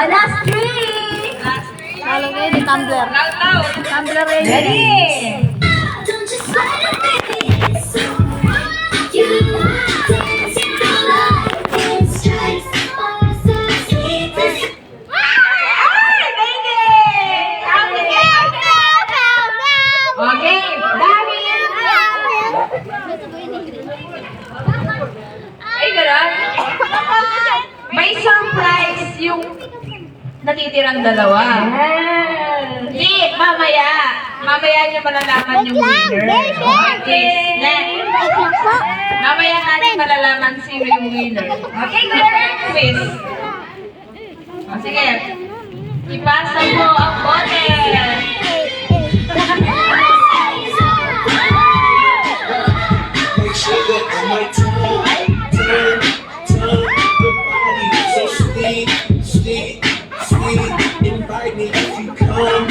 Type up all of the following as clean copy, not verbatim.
last three. Lalong ngayon yung tumbler. Tumbler rin. Ready? Okay, dami yan. Ay, gano'n? May surprise yung natitirang dalawa. Hindi, mamaya. Mamaya niyo malalaman yung winner. Okay, next. Mamaya natin malalaman sino yung winner. Okay, next quiz. O, sige. Ipasa mo ang bote. Sugar on my tongue, tongue, your body so sweet, sweet, sweet. Invite me if you come.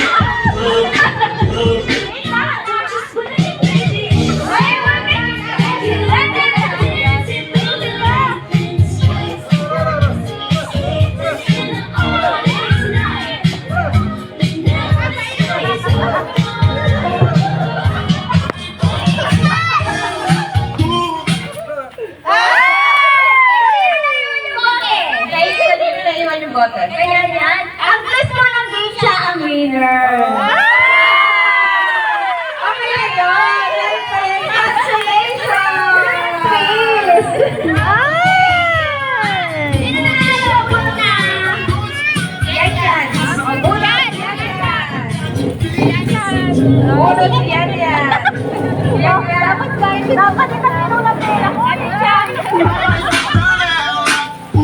Kaya yan, ang gusto mo ng game siya ang winner. Okay na yun. Congratulations. Please. Sino na naloko na? Yan yan. Ulan. Ulan yan yan. Dapat itatino na pera ko.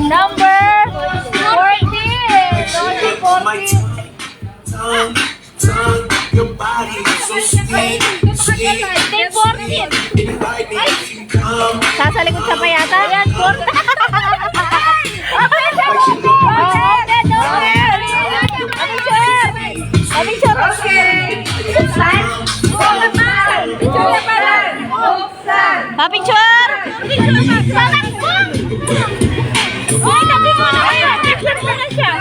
Number 14. My tongue, your body so sweet, sweet. Invite me if you come. Sa likod sa payata? Yan, 14. Okay. Buksan. Buksan. Buksan. Pa-picture! Uy, sabi mo na kayo! Picture mo na siya!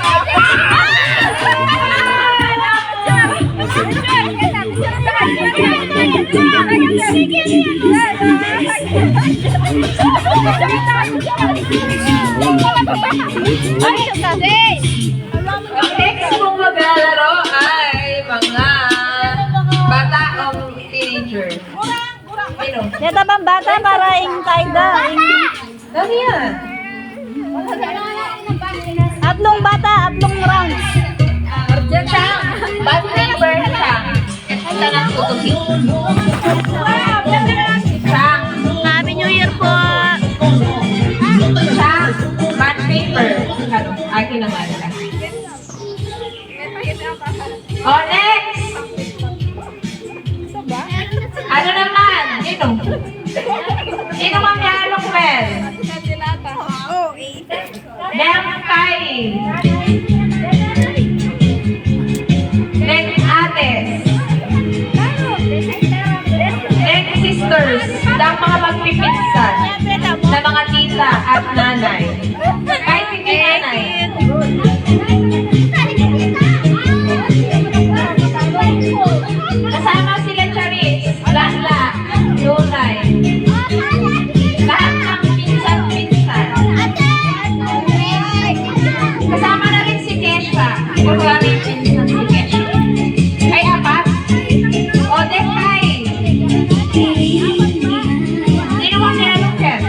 Ang next mong maglalaro ay mga bataong teenager. Sino? Neta bang bata para yung taida? Ano yan? Atlong bata, atlong rounds. Diyan siya. Bad member siya. Ito na tutukin. Sang. Happy New Year po! Sang. Bad paper. Ano? Akin naman lang. Oh, next! Ano naman? Sino? Sino mang yalong pen? Neng Kai. Neng Ates. Neng Sisters. Na mga magpipinsan. Na mga tita at nanay. Kahit hindi nanay. Kasama sila Charis, Lala, Lunay. Lahat ng pinsan-pinsan. Kasama na rin si Kesha. Kung wala rin pinsan si Kesha. Kay Apat. O, Dekay. Sino mo siya nung Ken?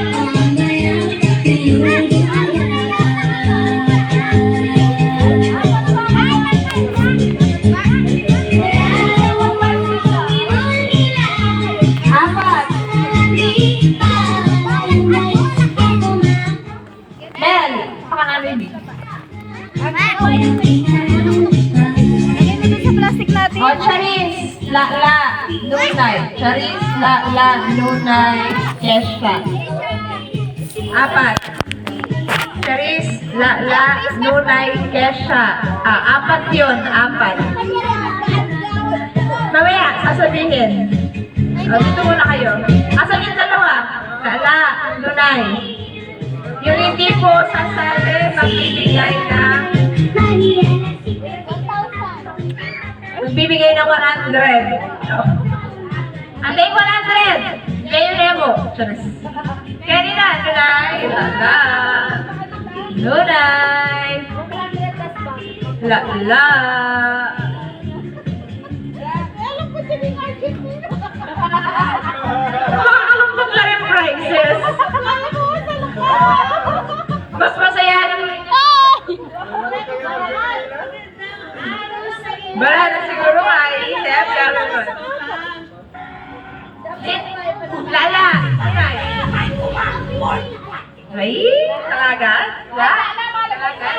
Apat. Mel. Pakanalo yun. Sa plastic natin. O, Charis, Lala, Lunay. Charis, Lala, Lunay, Kesha. Apat. Charis, Lala, Lunay, Kesha. Apat yun, apat. Mamaya, sasabihin. Dito muna kayo. Asan yung dalawa? Lala, Lunay. Yung hindi po sasali, magbibigay ng Magbibigay ng 100. Ate, 100! Kayo, Remo. Charis. Kanina, Lunay. Lala. Lunay. Lala. Makakalungkot na rin prices. Mas masaya ng... Wala na siguro maiisip. Lala! Ay, talaga? Talaga?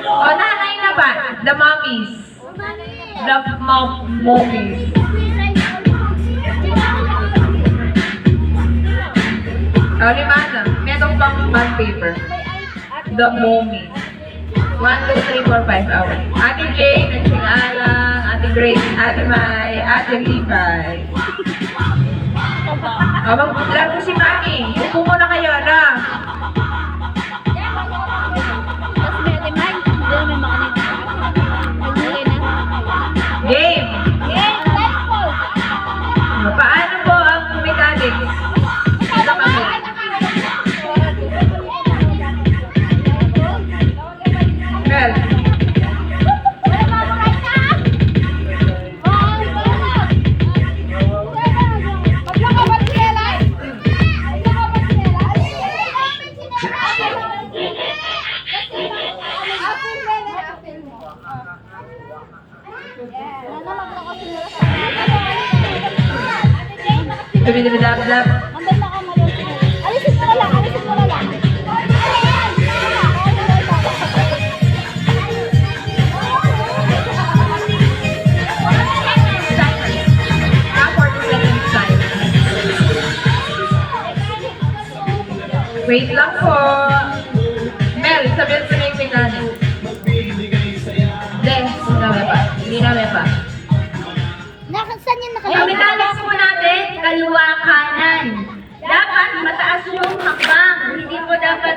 O, nanay na ba? The mommies. The mommies. O, limana. Meron bang bond paper? The mommies. 1, 2, 3, 4, 5 hours. Ate Jane, Ate Alang, Ate Grace, Ate Mai, Ate Levi. Laro si Mami. Upo muna kayo, na. Game. Paano po ang mechanics? Ito kami. Well. Dab-dab-dab. Alisin mo na lang, alisin mo na lang. Wait lang po. Mel, sabihin ko na yung mechanic. Hindi namin pa. Saan yan Ang nakalagay? mechanics po natin, kaliwa kanan. Dapat mataas yung hakbang. Hindi po dapat...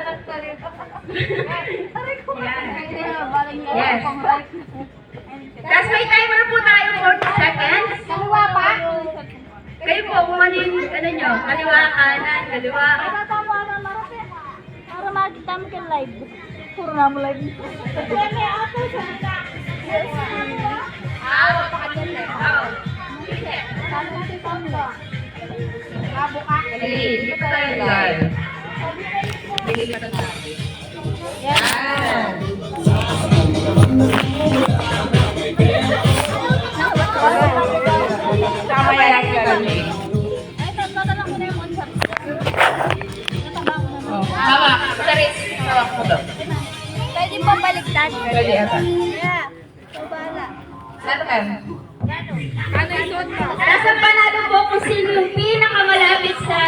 Yes. Tapos may timer po tayo 40 seconds. Kaliwa pa? Kayo po, kung ano yung ano nyo, kaliwa kanan, kaliwa. Tama na marami. Para makita mo kay live. Puro na mo live. May ako sa Pwede pa baliktad. Pwede ata. Yeah. Bala. Nasa panalo po kung sino yung pinakamalapit sa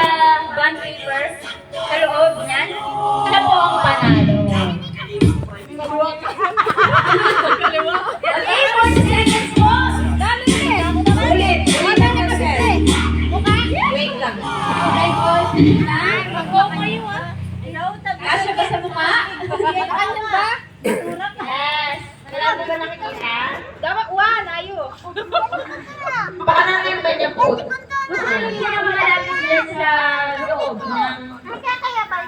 bond paper sa loob niyan. Siya po ang panalo. Okay, 40 seconds po. Ulit. Wait lang. Kasya ba sa mukha? Yes. Wala mo ba nakikita? Baka natin ba niya po? Ano yung pinakamalapit dyan sa loob ng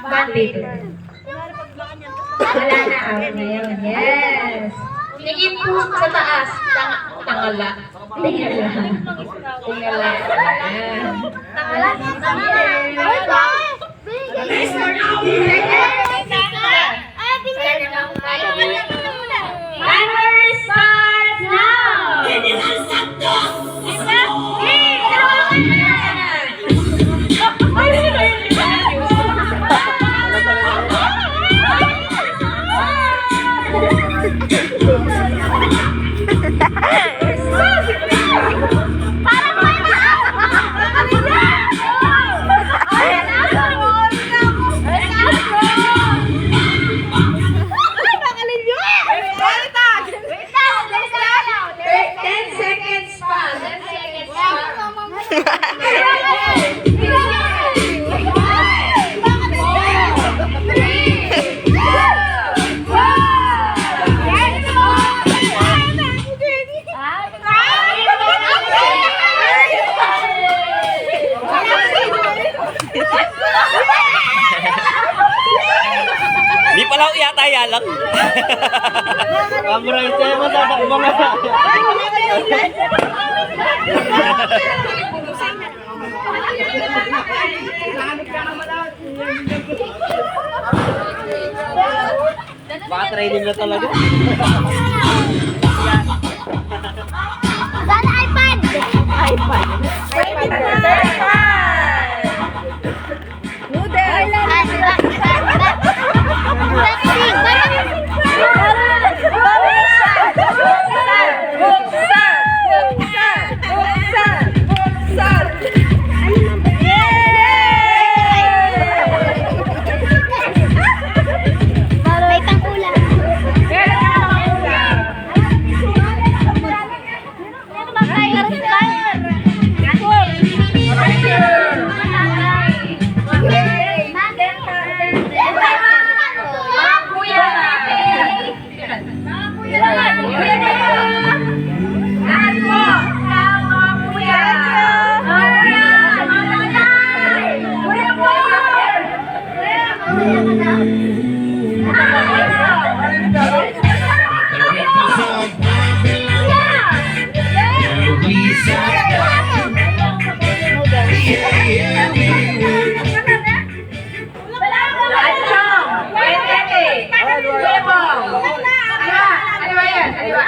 Band paper. Wala na ako ngayon. Yes. Tingin po sa taas. Tangala. Tingala. Tingala. Ayan. Timer starts now! Parang may Niyaya lang. Kamera ito yung mga. Baka training na talaga. Sana iPad! iPad. May pang-ulam. Ano ba tayo?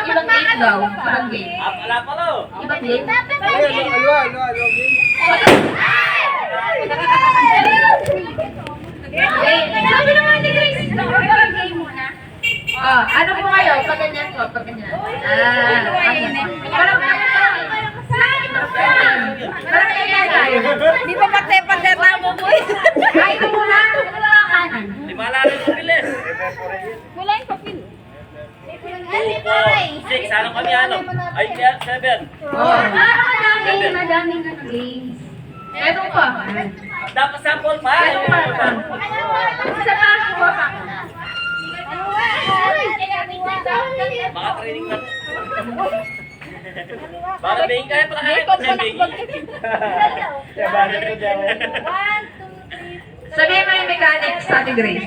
Ibang game daw. Ibang game. Wala pa lo. Ibang game. Sabi naman ni Grace, game muna. Oh, ano po kayo? Pag ganyan po, pag ganyan. Parang Di ba pati pagdata mo po? Ay, ito muna. Di malala yung bilis. Wala yung papel. 6, ano kami ano? Ay, 7. Madaming games. Ito pa. Dapat sample pa. Isa pa. Kuha pa. Baka training na. Baka bingin kaya pala kahit na bingin. Sabihin mo yung mechanics sa ating Grace.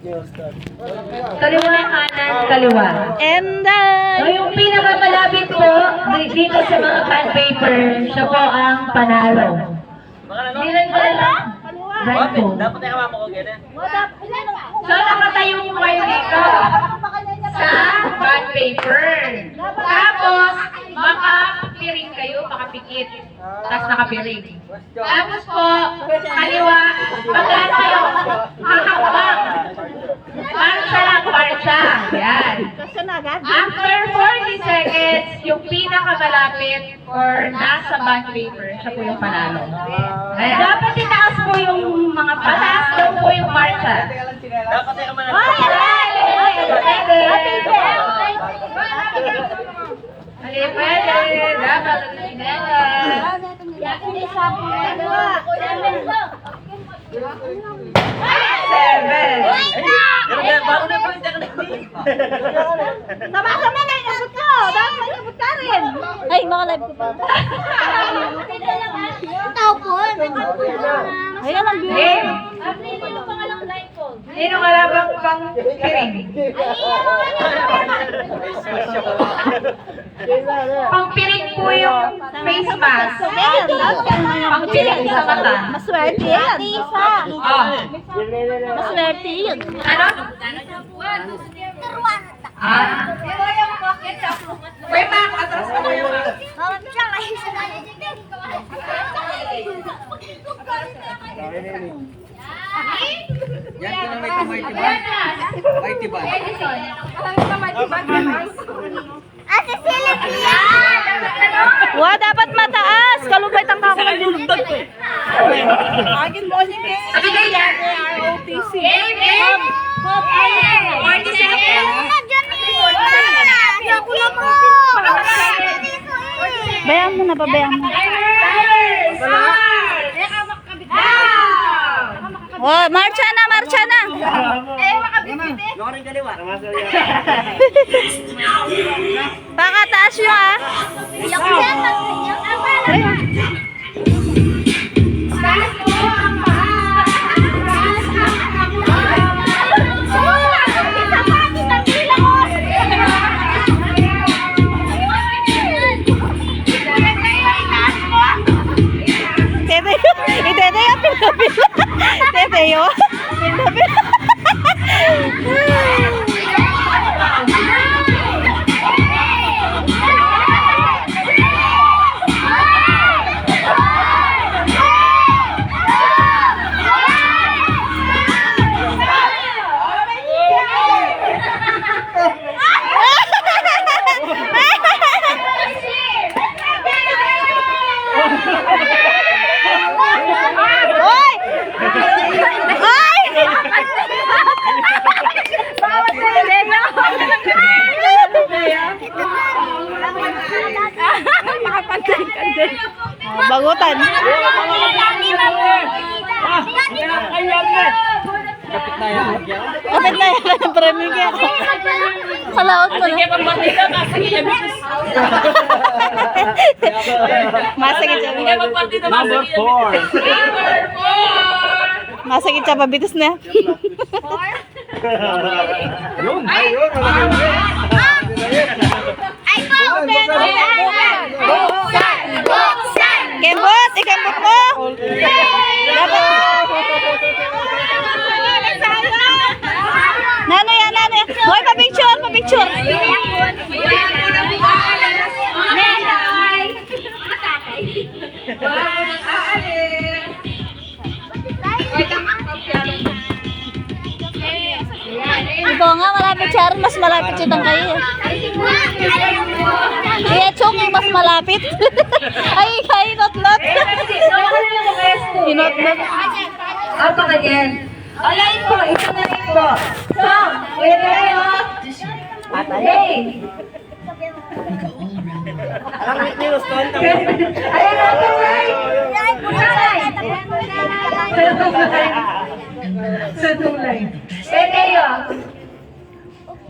7. Kaliwa, kanan, kaliwa. And So, yung pinakamalapit po dito sa mga pen paper, siya po ang panalo. Hindi lang pala. Right po. Dapat ay hawa mo ko ganyan. So, nakatayo po kayo dito sa bond paper. Tapos, makapiring kayo, makapikit. Tapos nakapiring. Tapos po, kaliwa, pagkaan kayo, hakakbang. Marcha lang, marcha. Yan. After 40 seconds, yung pinakamalapit or nasa bond paper, siya po yung panalo. Ayan. Dapat itaas po yung mga pataas daw po yung marcha. Dapat ay kaman. Pwede. Dapat Seven. Bago na po yung technique. Sama-sama na inabot ko! Dapat may inabot ka rin! Ay, mga live ko pa. Tao po! Ayan ang beauty. Game. Sino kalabang pang piring? Pang piring po yung face mask. Pang piring sa mata. Maswerte yan. Oh. Maswerte yun. Ano? Ah. Wait, Mac. Atras pa kayo, Mac. Yan ko na may mighty band. Mighty band. Ate Silip dapat mataas. Kalubay ang kakalulugdag ko. Agin mo niya eh. Sabi kayo yan. ROTC. Game. 40 seconds. Bayan mo na, babayan mo. Oh, marcha na, marcha na. Loring kaliwa. Pakataas yun ah. Taas po ang paa. Teo. Phil na Phil. Hoy! Hoy! Bawat Leo. Makapantay-kantay. Bagutan. Kapit na yan. Kapit na yan ang premium. Kalaot mo na. Masakit siya. Number 4. Masakit siya. Pabitis na. Yun. Kembot! Ikembot mo! Nano yan, nano yan. Hoy, pa-picture, pa-picture. Ikaw nga, malapit siya rin. Mas malapit siya tang kayo. Kaya Chong, mas malapit. Ay, not. Not. Up again. Alain po, isa na rin po. So, wait tayo. Patay. Ayan na po, right? Sa tulay. Wait tayo.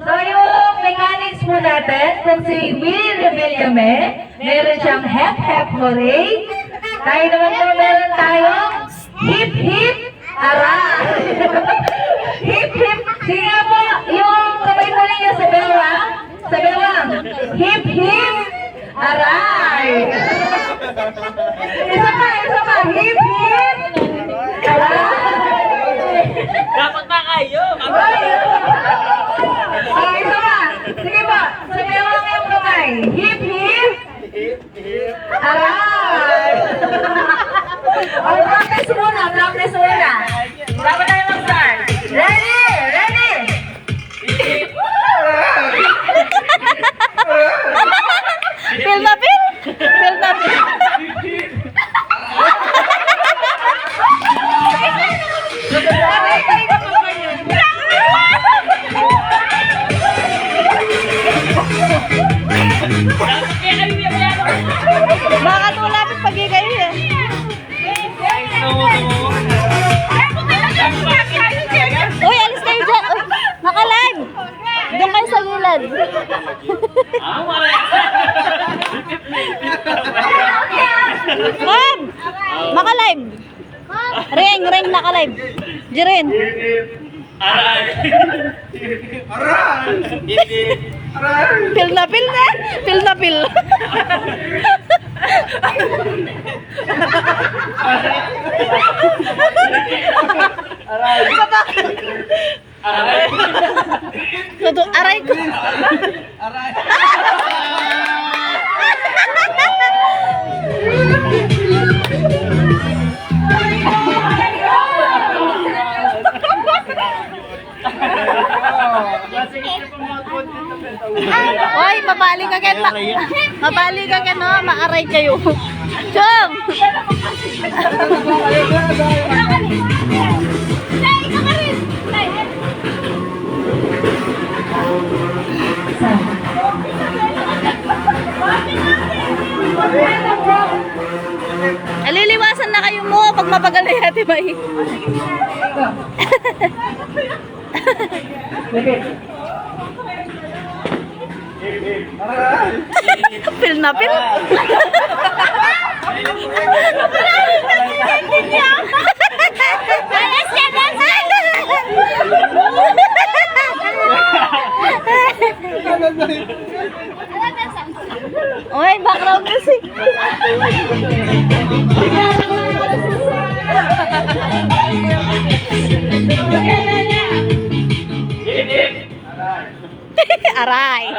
So, yung mechanics po natin, kung si Will Revillame, meron siyang hep hooray. Tayo naman po meron tayong hip hip hara. Hip hip. Sige nga po, yung kamay po ninyo sa bewang. Sa bewang. Hip hip aray. Isa pa. Hip hip aray. Dapat ba kayo? Okay, isa pa. Sige po, sa bewang yung kamay. Hip hip aray. Oh, practice muna. Dapat tayo mag-start. Ready? Phil na Phil. Baka tulapit pagi kayo eh. Uy, alis kayo dyan. Uy, naka-live. Doon kayo sa gilid. Ma'am, naka-live. Ring, naka-live. Jirin. Phil na. Aray ko. Oy, mabali ka ken. Mabali ka ken, no? Maaray kayo. Chong. Aliliwasan na kayo mo pag mapagal na yati ba eh. Pil na pil. Oy, background music. aray.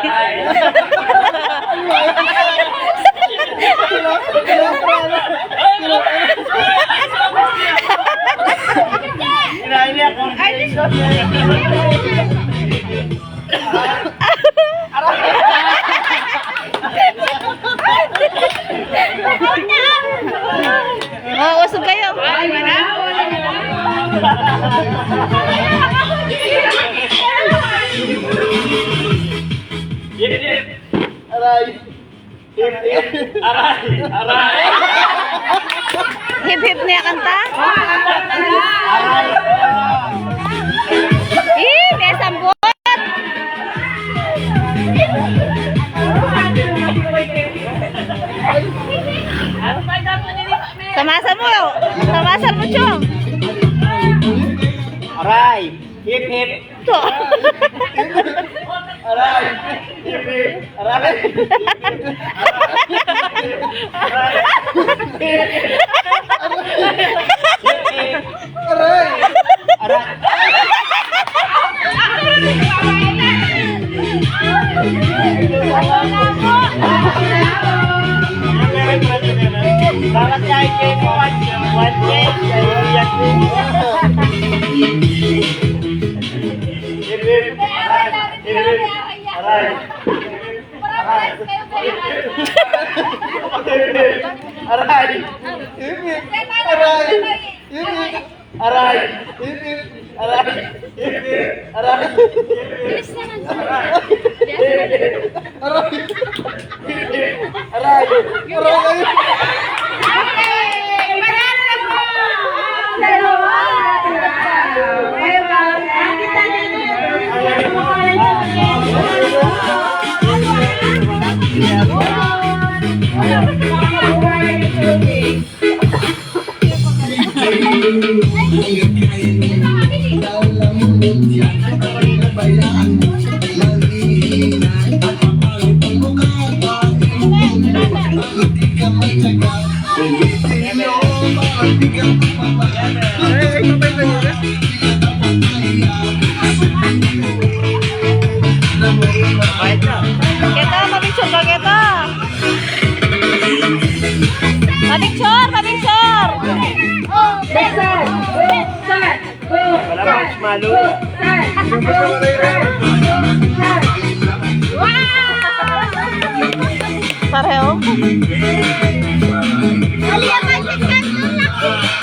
Oh, usog kayo. Hip-hip niya kanta? May sambot! Samasan mo! Samasan mo, Chong! Aray! Hip hip! To! Aray! Hip hip! Aray! Aray! Aray! Bakit kahit kayo po one day, yan po. Aray! Aray! Aray! Aray! Bilis naman. Aray! Kita, mabicture ka kita! Mabicture! Mabicture! Start! Go! Wala mas malo. Pareho?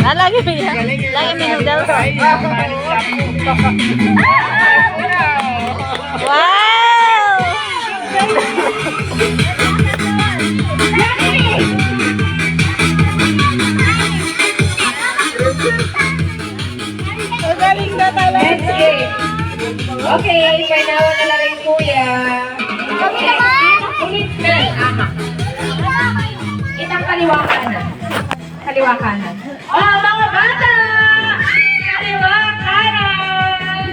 Lagi noodles. Wow! Magaling na talaga. Next game. Okay, painawa na lang rin kuya. Ulit na. Itang kaliwa kanan. Kaliwa kanan. Oh, mga bata! Kaliwa kanan!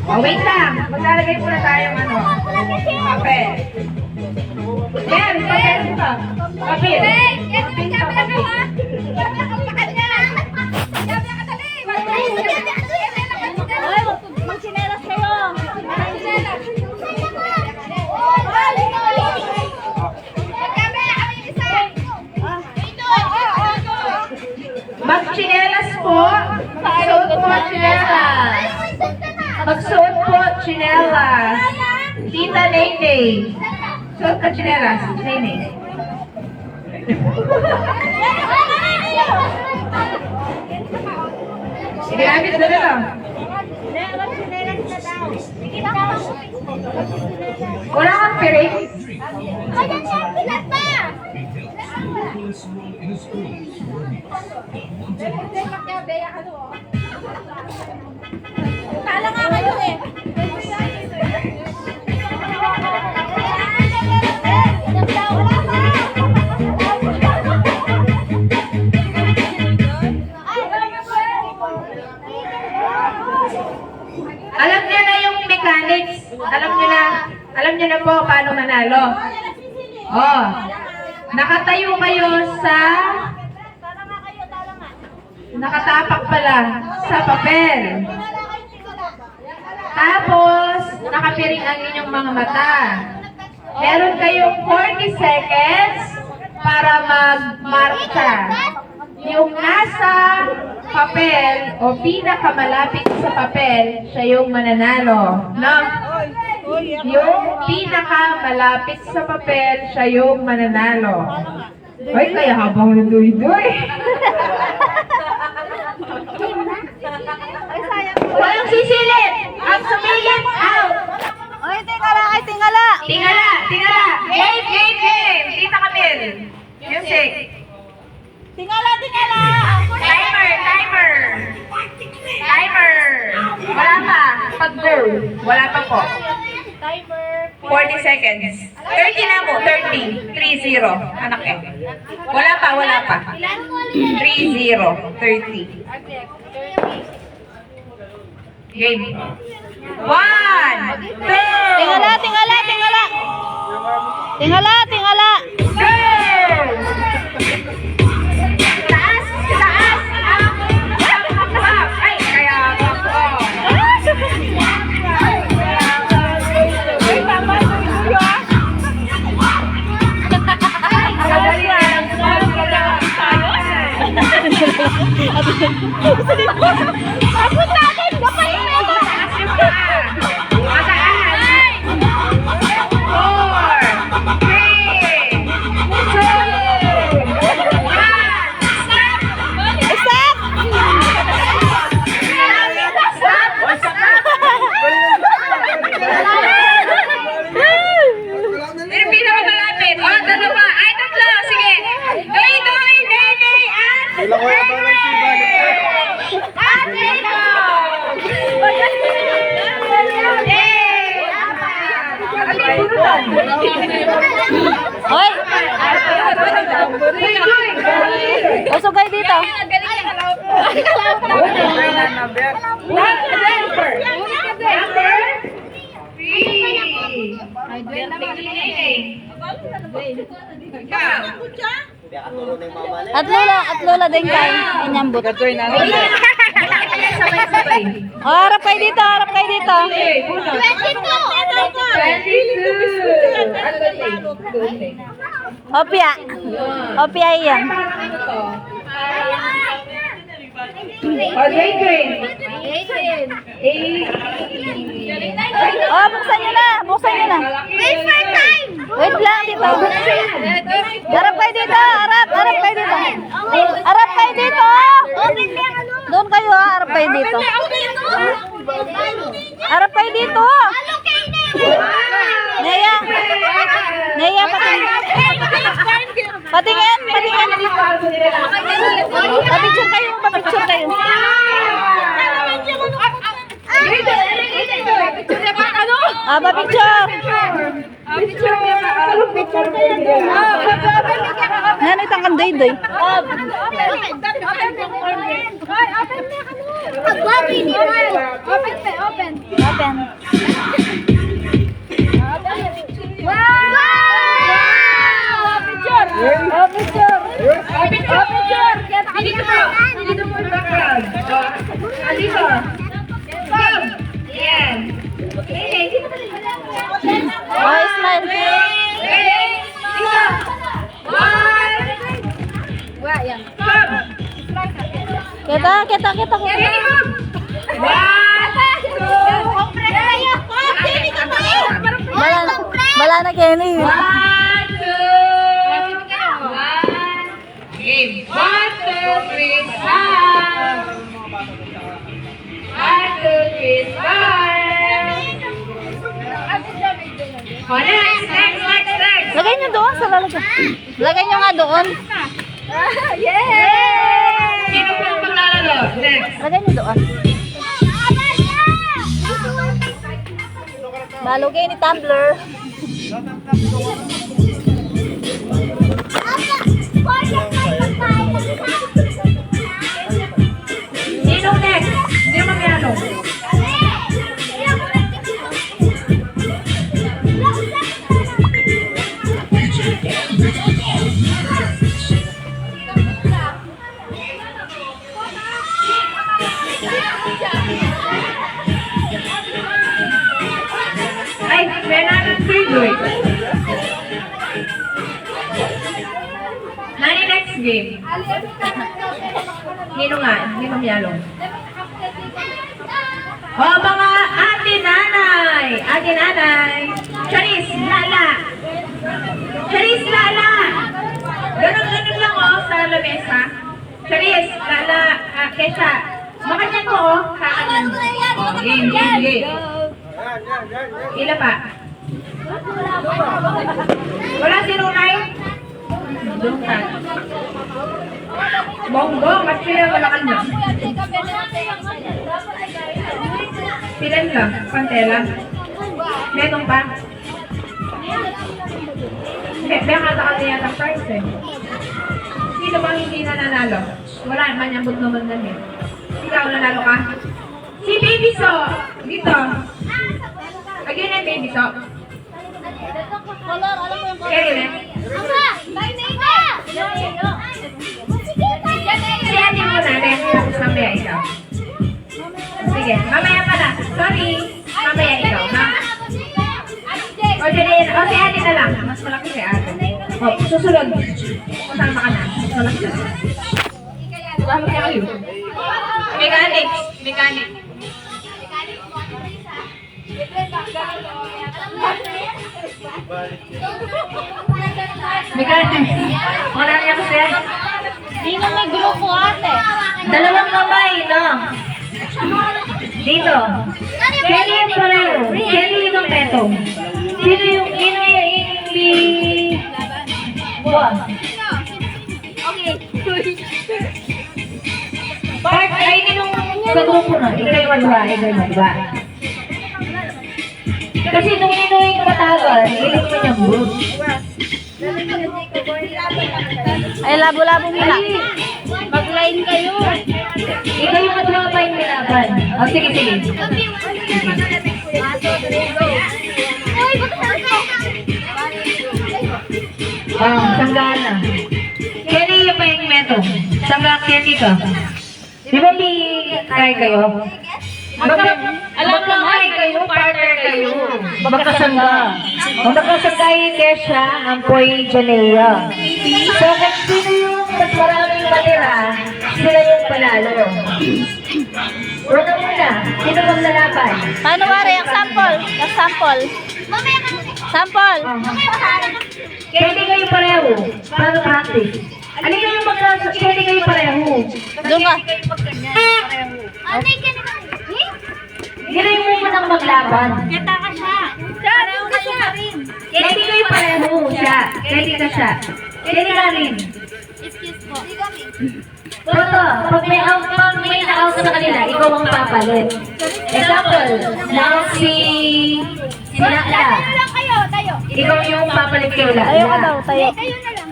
Oh, wait lang. Maglalagay muna tayong papel. Mer, papel pa. Papel. Papel pa, papel. Magsinelas kayo. Magchinelas po. Magsuot po chinelas. Magsuot po chinelas. Tita Nene. Suot ka chinelas. Nene. Sige, abit na lang. Wala kang piring. Kala nga kayo eh. Alam niyo na yung mechanics. Alam niyo na po paano manalo. Oh. Nakatayo kayo sa nakatapak pala sa papel. Tapos nakapiring ang inyong mga mata. Meron kayong 40 seconds para magmarka. Yung nasa papel o pinakamalapit sa papel, siya yung mananalo. No? Yung pinakamalapit sa papel, siya yung mananalo. Ay, kaya habang nanduy-duy. Walang sisilip! Ang sumilip, out! Ay, tingala, ay, tingala. Tingala! Tingala! Game! Game! Game! Tita Camille! Music! Tingala, tingala. Timer! Timer! Timer! Wala pa! Pag-go! Wala pa po. Timer. 40 seconds. 30 na po. 30. 3-0. Anak eh. Wala pa. Wala pa. 3-0. 30. Game. 1, 2. Tingala, tingala, tingala. Tingala, tingala. Go! Taas! Taas! Up! Ay, kaya ako. Madali lang. Abot natin, kapal na ito. Taas yung paa. Mataas. 4, 3, 2, 1. Stop! Pero pinakamalapit. O, dalawa. Ay, tatlo. Sige. Doy, doy, day, day, at at Lino. Hoy! Usog kayo dito. At lola din kayo. Inyambot. Sabay-sabay. O, harap kayo dito, harap kayo dito. 22. Opya. Opya iyan. O, Jaden. O, buksan nyo na. Buksan nyo na. Wait lang dito. Harap kayo dito. Harap kayo dito. Harap kayo dito. Doon kayo ha. Harap kayo dito. Harap kayo dito. Naya. Naya, patingin. Patingin. Papicture kayo. Papicture kayo. Ah, papicture. Nanay tangkan doy-doy. Open. Dito mo yung background. Dito. Stop. Yan. Oh, smile. Kita. Bala na Kenny. 1, 2, 1. Game. 1, 2, 3, stop. 1, 2, 3, stop. Oh, next. Lagay nyo doon sa lalagyan. Lagay nyo nga doon. Sino po ang maglalaro? Next. Lagay nyo doon. Balugay ni Tumblr. Sino next? Sino maglalaro? game. Ninong nga, Ninong Yalong. O, mga ate nanay! Ate nanay! Charis, Lala! Charis, Lala! Ganun lang sa lamesa. Charis, Lala, Kesha. Makanyan mo kakanan. Game. Ila pa? Wala si Runay? Doon ka. Bongbong, at sila wala ka na. Pilan ka? Pantela? Metong pa? Baka ka yata price eh. Sino bang hindi nanalo? Wala, manyambot naman na eh. Ikaw nanalo ka? Si Baby So! Dito. Again ang Baby So. Kaya rin. Si ate mo natin. Tapos mamaya ikaw. Sige, mamaya pala. Sorry. Mamaya ikaw, ha? O, si ate na lang. Mas malaki si ate. O, susunod. Masama ka na. Mas malaki na. Kasama ka kayo. Mechanics. Wala niya kasi. Sino may grupo ate? Dalawang kamay, no? Dito. Kelly yung pareho. Kelly yung peto. Sino yung buwan? Part, ay ninong kagrupo na. Ikaw yung madwa. Kasi nung yung matagal, ilig mo niyang group. Ay, labo-labo nila. Mag-line kayo. Ikaw yung madwa pa yung nilaban. O, sige. Sanggana. Kelly yung pahingmeto. Sangga Kelly ka. Di ba di kaya kayo? Alam mo kayo, partner kayo. Magkasangga. Ang magkasangga yung Kesha, Ampoy, Janea. So, kung sino yung mas maraming matira, sila yung panalo. Una muna, sino bang lalaban? Paano wari? Ang sample. Sample. Kaya hindi kayo pareho. Para practice. Ano yung magkasangga? Kaya hindi kayo pareho. Doon ka. Hindi mo munang maglaban. Kita ka siya. Pareho kayo pa rin. Kaya hindi kayo pareho siya. Kaya hindi ka siya. Kaya hindi ka rin. Excuse po. Toto, pag may na-out sa kanila, ikaw ang papalit. Example, na si Lala. Tayo lang kayo, tayo. Ikaw yung papalit kay Lala. Tayo ka daw, tayo. Kayo na lang.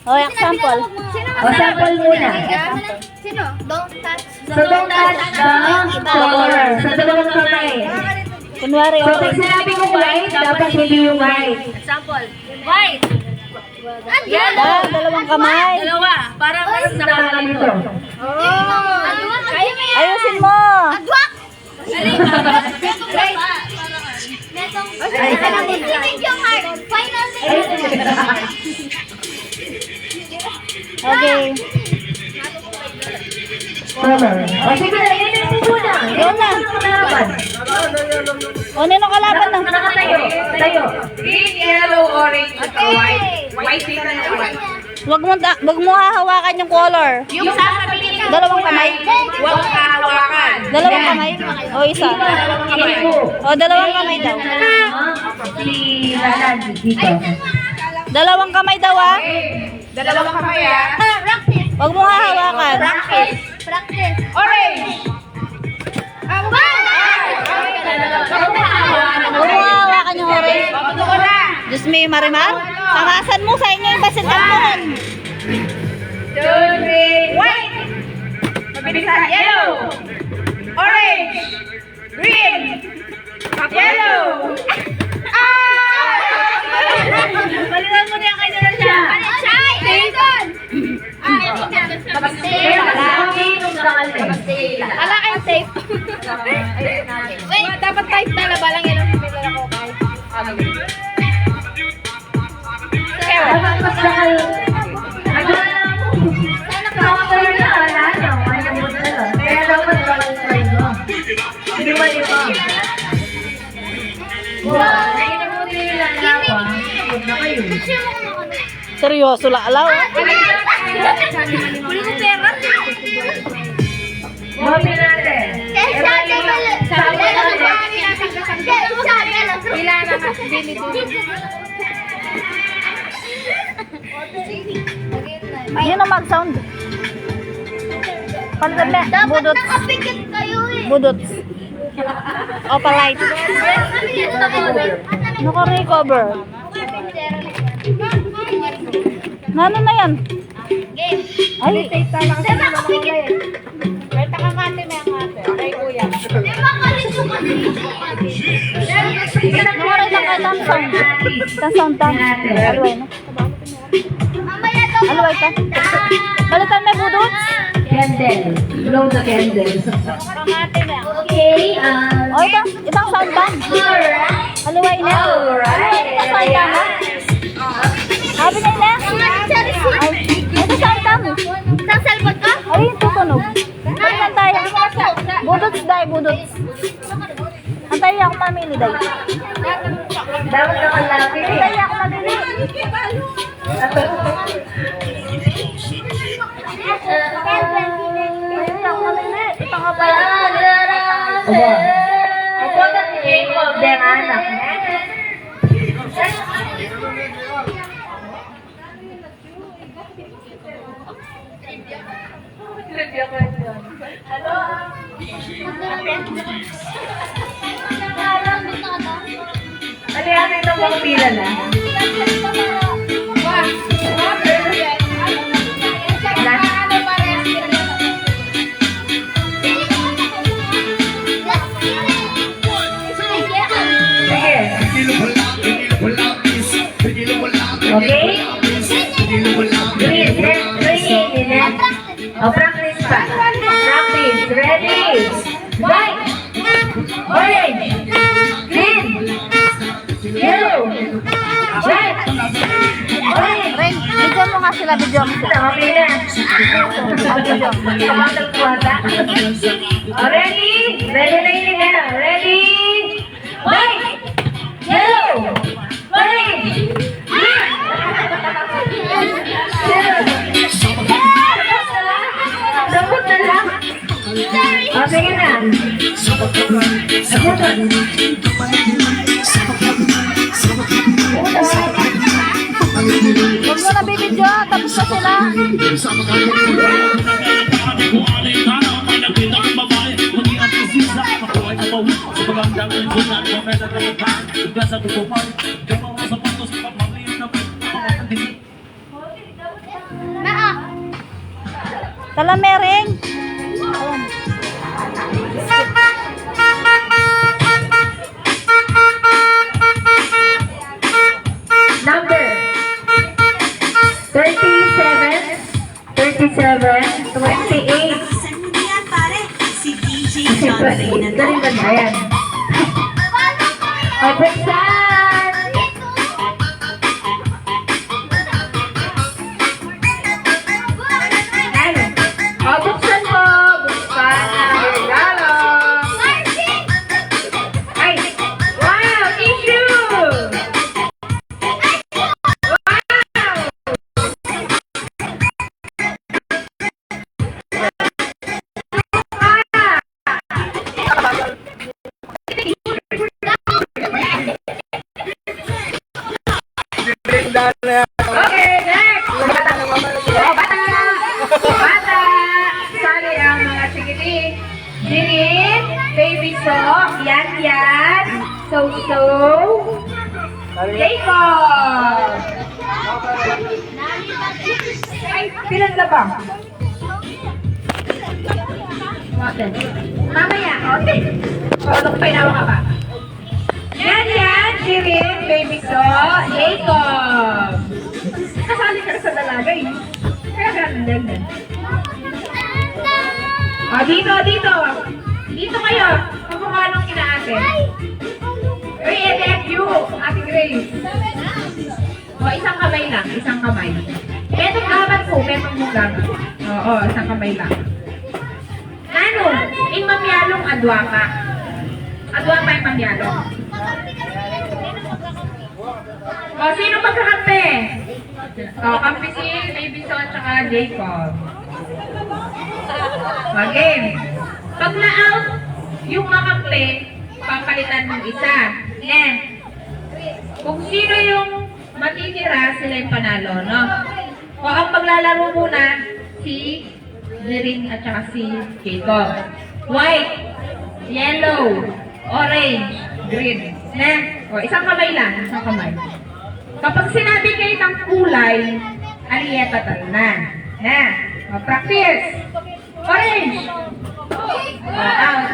O, yung sample. O, sample muna. Sino? Don't touch. So, don't touch the color. Sa dalawang kamay. Kunwari, So, okay. pag sinabi ko white, dapat hindi yung white. White. Yan, dalawang kamay. Para mas nakakalito. Kayo na yan. Ayusin mo. Adwak! Medyo hard. Final Okay. Color. O, sige na, yun yung muna. Yun na. Kalaban. O, nino kalaban na? Nakatayo. Tayo. Green, yellow, orange, at white. White din na white. Wag mo hahawakan yung color. Yung sasabihin ko, Dalawang kamay. huwag kahawakan. Dalawang kamay? O, isa. Dalawang kamay. O, dalawang kamay daw. Si Lala dito. Dalawang kamay daw, ah. Dalawang kamay, ah. Practice. Wag mo hahawakan. Practice. Orange! Huwag mo hahawakan yung orange. Diyos may marimar. Sangasan mo sa inyo yung basit ang noon. White! Mabilisan. Yellow! Orange! Green! Yellow! Balikan mo na yung kayo na siya. Ala kayo safe. Wait, dapat kahit talaba lang yan ang sumila ko kahit. Ay, nabuti nila na ako. Huwag na kayo. Seryoso lalaw. Huli ko pera. Mami natin. Yun ang mag-sound. Palitan na. Dapat Budots. nakapikit kayo eh. Budots. Opalite. Naka-recover. Nano na yan? Game. Ay, Di ba kalit yung nakarin lang kayo ang sound. Ang sound ta. Alway na. Mamaya daw Alway ta. Balitan may budots. Candle. Blow the candle. Okay, O, itang sound ta. alright. Alway na. Itang sound ta mo. Sabi na na. Ay, ito sound ta mo. Sa cellphone ka? Ay, tutunog. Balikan tayo. Budots dahil, budots. Antayin ako mamili dahil. Dapat naman lapit eh. Antayin ako mamili. Antayin ako mamili. Ito nga pala. Opo. Opo na si Jacob, din anak. Ano yan? Ito mga pila na. Sige. Okay? Green, green. O, practice pa. Practice. Ready? White. Orange. Green. Yellow. Red. Orange. Ren, bigyan mo nga sila video mo. Okay na. Kamatang kuwata. O, ready? Ready na yun na. Ready? White. Yellow. Orange. Green. Sabot na lang. O, sige na. Huwag mo na bibidyo, tapos na sila. Talamering. Ayan. Number 37, 37, 28. Galing ba na yan? O, buksan! Ano? O, buksan mo! Buksan ang regalo! Ay! Wow! Tissue! Okay, next! Bata! Bata! Sali ang mga chikiting. Jirin, Baby So, Yan Yan, So So, Jacob! Ay, pilan na ba? Mamaya, okay. Ano pa inawa ka ba? Yan yan, Jirin, Baby So, Jacob! Kasali ka sa dalaga eh. Kaya ganun din. O, dito, dito. Dito kayo. Kamukha nung kinaate. Uy, EDFU, Ate Grace. O, isang kamay lang, isang kamay. Metong gaman po, metong mong gaman. Oo, isang kamay lang. Ano? In mamyalong adwa ka. Adwa pa yung mamyalong. O, sino magkakampi? O, kampi si Baby So at saka Jacob. O, game. Pag na-out yung makampi, papalitan ng isa. Yan. Kung sino yung matitira, sila yung panalo, no? O, ang maglalaro muna, si Jering at saka si Jacob. White, yellow, orange, green. Na? O, isang kamay lang, isang kamay. Kapag sinabi kayo ng kulay, aliyeta talunan. Na? O, practice. Orange. O, out.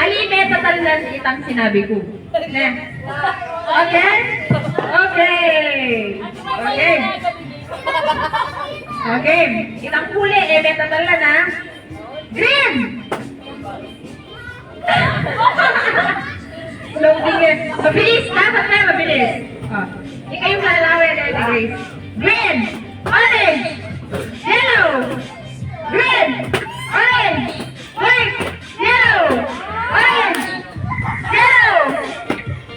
Aliyeta talunan itang sinabi ko. Na? Okay? Okay. Okay. Okay. Itang kulay, meta talunan, ha? Green. Loading eh. Mabilis! Dapat na mabilis. Oh. Ikaw yung lalawin na Grace. Green! Orange! Yellow! Green! Orange! White! Yellow! Orange! Yellow!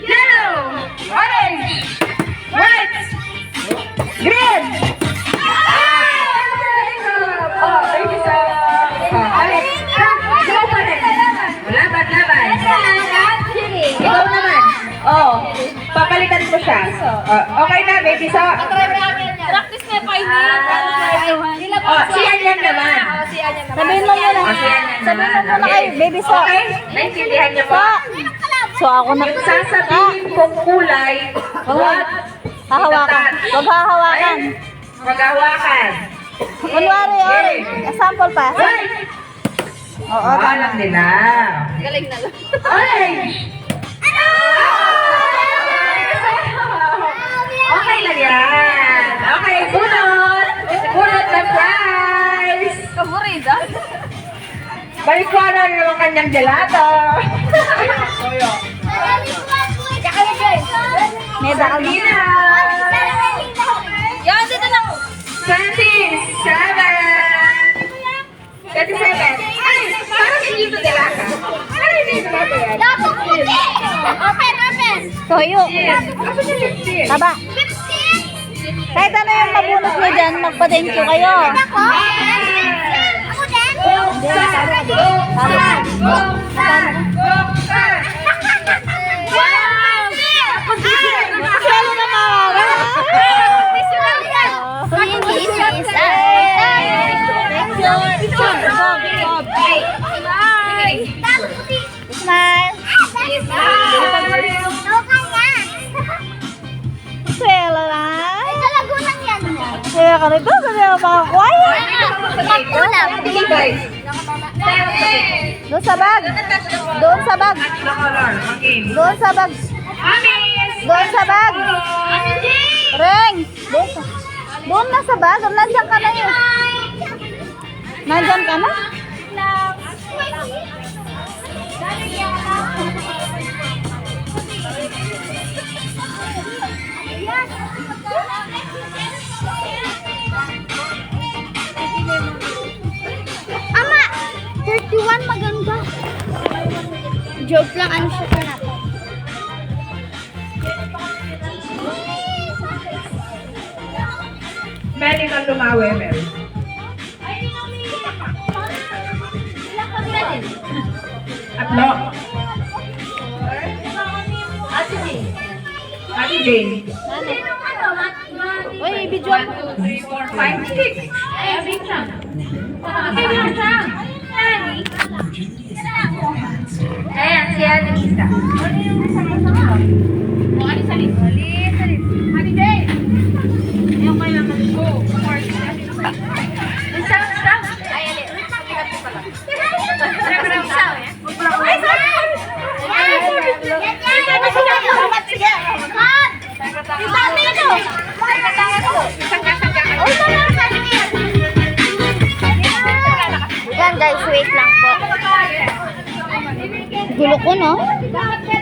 Yellow! Orange! White! Green! Oh, baby so. Oh, okay. Go pa rin. Laban, laban. Ikaw naman. Oh, papalitan ko siya. Okay na, baby. So, Practice na pa oh, si Anyan naman. Sabihin mo muna. Sabihin mo muna kay Baby So. Okay? Naintindihan niyo po? So ako na. Yung sasabihin kong kulay, what? Hahawakan. Huwag hahawakan. Maghawakan. Kunwari, orange. Example pa. White. Oo, Alam nila. Galing na lang. Orange. Okay lang yan. Okay, bunot. Bunot na prize. Kaburida. Balikwanan yung kanyang gelato. May bakal mo. Lina. Yan, dito lang. 27. 27. Ay, parang hindi ito gelato. Parang hindi ito gelato yan. Dapat puti. Open, open. Toyo. Yes. Ako siya 15. Taba. Kahit ano yung mabunot nyo dyan, magpa-thank you kayo. Ako? Ako din? Wow! Lalo na mawala. Smile. Swelo na. Kaya ka nito, sabi ang mga quiet. Doon sa bag. Doon sa bag. Doon sa bag. Doon sa bag. Reng. Doon na sa bag. Nandiyan ka na yun. Nandiyan ka na? Ama, 31 maganda. Joke lang, ano siya ka na? Meli kang lumawi, Mel. Atlo. Ate Jane. Uy, video 1, 2, 3, 4, 5, 6. Ay, binsang. Ay, binsang. Ayan, si Ate Lisa. O, ano sa list? Ate Jane. Ayaw kayo naman ko. Lisa, Lisa. Ay, alin. Pagkikat ko pala. Ay, sorry. Yan guys, wait lang po. Gulo ko, no?